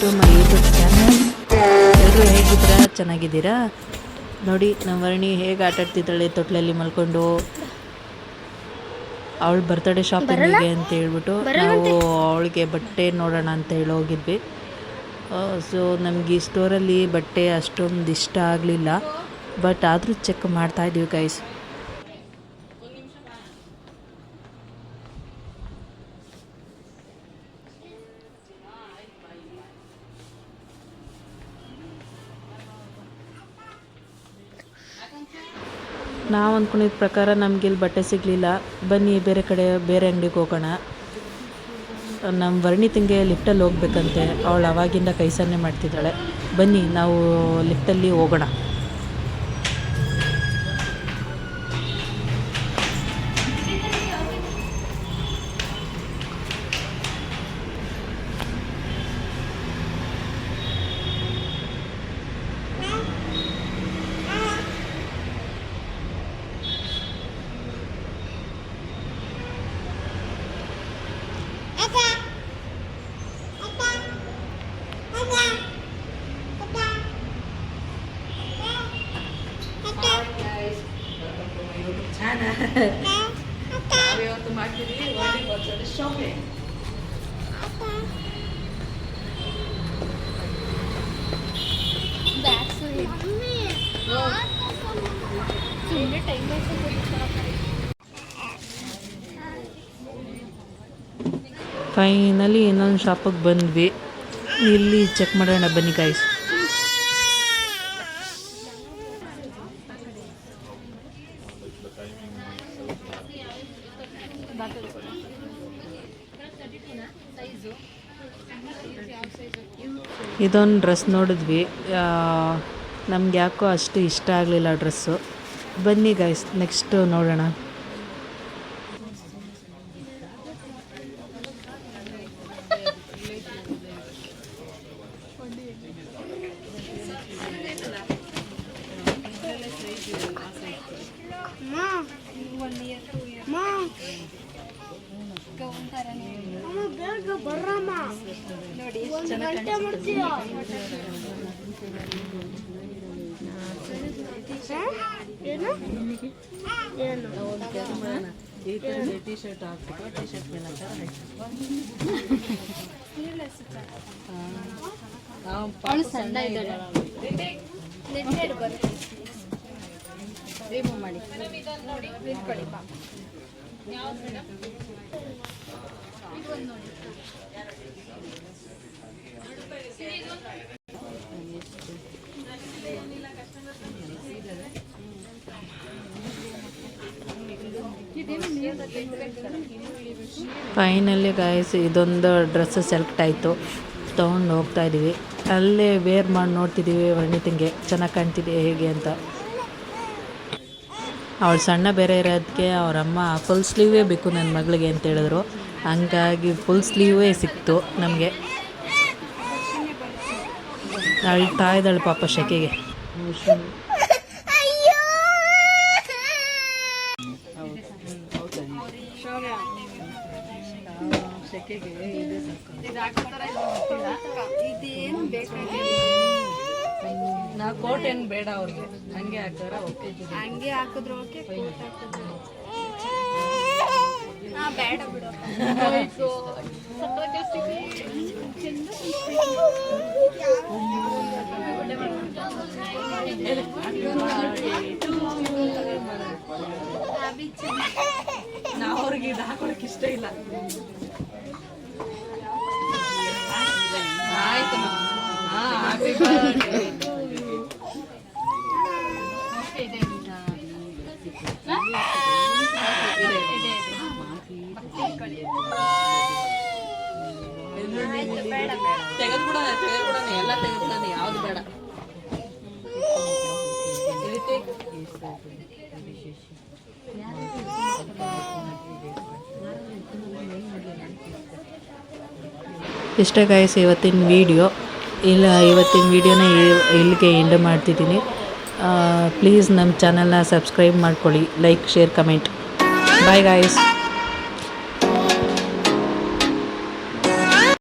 To my YouTube channel. ಎಲ್ಲರೂ ಹೇಗಿದ್ದೀರಾ? ಚೆನ್ನಾಗಿದ್ದೀರಾ? ನೋಡಿ ನಮ್ಮ ವರ್ಣಿ ಹೇಗೆ ಆಟಾಡ್ತಿದ್ದಾಳೆ ತೊಟ್ಲಲ್ಲಿ ಮಲ್ಕೊಂಡು. ಅವಳು ಬರ್ತಡೇ ಶಾಪಿಂಗಿಗೆ ಅಂತ ಹೇಳ್ಬಿಟ್ಟು ನಾವು ಅವಳಿಗೆ ಬಟ್ಟೆ ನೋಡೋಣ ಅಂತ ಹೇಳಿ ಹೋಗಿದ್ವಿ. ಸೊ ನಮಗೆ ಈ ಸ್ಟೋರಲ್ಲಿ ಬಟ್ಟೆ ಅಷ್ಟೊಂದು ಇಷ್ಟ ಆಗಲಿಲ್ಲ, ಬಟ್ ಆದರೂ ಚೆಕ್ ಮಾಡ್ತಾಯಿದ್ದೀವಿ ಗೈಸ್. ನಾವು ಅಂದ್ಕೊಂಡಿದ್ದ ಪ್ರಕಾರ ನಮಗೆ ಇಲ್ಲಿ ಬಟ್ಟೆ ಸಿಗಲಿಲ್ಲ. ಬನ್ನಿ ಬೇರೆ ಕಡೆ ಬೇರೆ ಅಂಗಡಿಗೆ ಹೋಗೋಣ. ನಮ್ಮ ವರ್ಣಿ ತಂಗೆ ಲಿಫ್ಟಲ್ಲಿ ಹೋಗ್ಬೇಕಂತೆ. ಅವಳು ಆವಾಗಿಂದ ಕೈ ಸನ್ನೆ ಮಾಡ್ತಿದ್ದಾಳೆ. ಬನ್ನಿ ನಾವು ಲಿಫ್ಟಲ್ಲಿ ಹೋಗೋಣ. ನಾವಿವತ್ತು ಮಾಡ್ತಿದ್ದೀವಿ ವರ್ಣಿ ಶಾಪಿಂಗ್. ಫೈನಲಿ ಇನ್ನೊಂದು ಶಾಪಿಗೆ ಬಂದ್ವಿ. ಇಲ್ಲಿ ಚೆಕ್ ಮಾಡೋಣ ಬನ್ನಿ ಗೈಸ್. ಇದೊಂದು ಡ್ರೆಸ್ ನೋಡಿದ್ವಿ, ನಮ್ಗೆ ಯಾಕೋ ಅಷ್ಟು ಇಷ್ಟ ಆಗಲಿಲ್ಲ ಡ್ರೆಸ್ಸು. ಬನ್ನಿ ಗೈಸ್ ನೆಕ್ಸ್ಟ್ ನೋಡೋಣ. ಟೀ-ಶರ್ಟ್ ಹಾಕ್ಬಿಟ್ಟು ಟೀ-ಶರ್ಟ್ ಮೇಲೆ ಸಣ್ಣ ಇದ್ದಾಳೆ ರಿಮೂವ್ ಮಾಡಿ ನಿಂತ್ಕೊಳ್ಳಿ. ಫೈನಲಿ ಗಾಯ್ಸ್ ಇದೊಂದು ಡ್ರೆಸ್ ಸೆಲೆಕ್ಟ್ ಆಯಿತು, ತೊಗೊಂಡು ಹೋಗ್ತಾಯಿದ್ದೀವಿ. ಅಲ್ಲೇ ವೇರ್ ಮಾಡಿ ನೋಡ್ತಿದ್ದೀವಿ ವರ್ಣಿ ತಂಗೆ ಚೆನ್ನಾಗಿ ಕಾಣ್ತಿದೆ ಹೇಗೆ ಅಂತ. ಅವಳು ಸಣ್ಣ ಬೇರೆ ಇರೋದಕ್ಕೆ ಅವರಮ್ಮ ಫುಲ್ ಸ್ಲೀವೇ ಬೇಕು ನನ್ನ ಮಗಳಿಗೆ ಅಂತ ಹೇಳಿದ್ರು. ಹಂಗಾಗಿ ಫುಲ್ ಸ್ಲೀವೇ ಸಿಕ್ತು ನಮಗೆ. ಅಳ್ತಾ ಇದ್ದಾಳೆ ಪಾಪ ಶೆಕೆಗೆ. ನಾ ಕೋಟ್ ಏನು ಬೇಡ ಅವ್ರಿಗೆ, ಹಂಗೆ ಹಾಕಿದ್ರೆ ಓಕೆ, ಹಂಗೆ ಹಾಕಿದ್ರು ಓಕೆ, ಕೋಟ್ ಹಾಕಿದ್ರು ಬೇಡ ಬಿಡು. ನಾವು ಅವ್ರಿಗೆ ಇದು ಹಾಕೊಳಕ್ಕೆ ಇಷ್ಟ ಇಲ್ಲ. ಆಯ್ತು ತೆಗೆದ್ಬಿಡೋಣ ಎಲ್ಲ ತೆಗೆದ್ತಾನೆ, ಯಾವ್ದು ಬೇಡ. ಇಷ್ಟ ಗಾಯ್ಸ್ ಇವತ್ತಿನ ವಿಡಿಯೋ. ಇವತ್ತಿನ ವಿಡಿಯೋನ ಇಲ್ಲಿಗೆ ಎಂಡ್ ಮಾಡ್ತಿದ್ದೀನಿ. ಪ್ಲೀಸ್ ನಮ್ಮ ಚಾನಲ್ನ ಸಬ್ಸ್ಕ್ರೈಬ್ ಮಾಡ್ಕೊಳ್ಳಿ, like, share, comment. Bye guys.